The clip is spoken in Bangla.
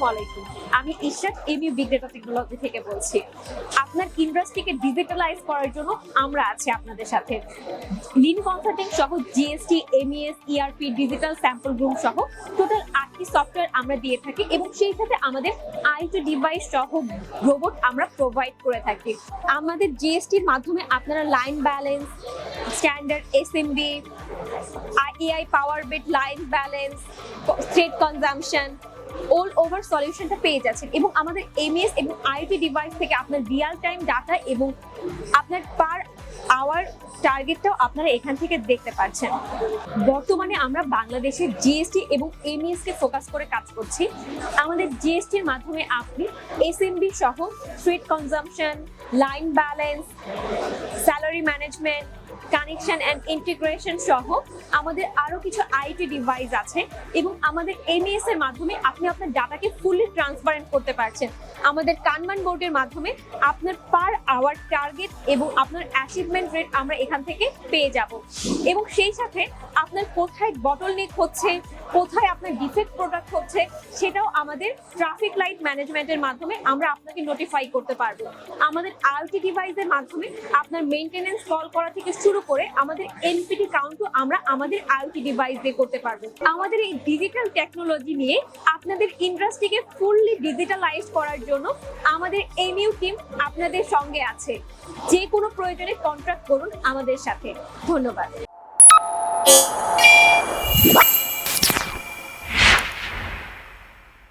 আসসালামু আলাইকুম, আমি Ishrat mu big data technology থেকে বলছি। আপনার ইন্ডাস্ট্রিকে ডিজিটালাইজ করার জন্য আমরা আছি আপনাদের সাথে। লিন কনসাল্টিং সহ GST, MES, ERP, digital sample room সহ টোটাল 8টি সফটওয়্যার আমরা দিয়ে থাকি এবং সেই সাথে আমাদের আইটি ডিভাইস সহ রোবট আমরা প্রোভাইড করে থাকি। আমাদের জিএসটির মাধ্যমে আপনারা line balance, standard SMB, AI power bit line balance, state consumption all over সলিউশনটা পেয়ে যাচ্ছেন এবং আমাদের এমএস এবং আইটি ডিভাইস থেকে আপনার রিয়েল টাইম ডাটা এবং আপনার পার আওয়ার টার্গেটটাও আপনারা এখান থেকে দেখতে পাচ্ছেন। বর্তমানে আমরা বাংলাদেশের জিএসটি এবং এমএস কে ফোকাস করে কাজ করছি। আমাদের জিএসটির মাধ্যমে আপনি এসএমবি সহ street consumption, line balance, salary management, connection and integration সহ আমাদের আরো কিছু আইটি ডিভাইস আছে এবং আমাদের এমএস এর মাধ্যমে আপনি আপনার ডাটাকে ফুললি ট্রান্সপারেন্ট করতে পারছেন। আমাদের কানমান বোর্ডের মাধ্যমে আপনার পার আওয়ার টার্গেট এবং আপনার অ্যাচিভমেন্ট রেট আমরা এখান থেকে পেয়ে যাব এবং সেই সাথে আপনার কোথায় বটলনেক হচ্ছে, কোথায় আপনার ডিফেক্ট প্রোডাক্ট হচ্ছে সেটাও আমাদের ট্রাফিক লাইট ম্যানেজমেন্টের মাধ্যমে আমরা আপনাকে নোটিফাই করতে পারবো। আমাদের আইটি ডিভাইসের মাধ্যমে আপনার মেইনটেনেন্স কল করা থেকে শুরু করে আমাদের এনপিটি কাউন্টও আমরা আমাদের আইটি ডিভাইস দিয়ে করতে পারবো। আমাদের এই ডিজিটাল টেকনোলজি নিয়ে আপনাদের ইন্ডাস্ট্রিকে ফুললি ডিজিটালাইজ করার জন্য আমাদের এমইউ টিম আপনাদের সঙ্গে আছে। যে কোনো প্রয়োজনে কন্ট্যাক্ট করুন আমাদের সাথে। ধন্যবাদ।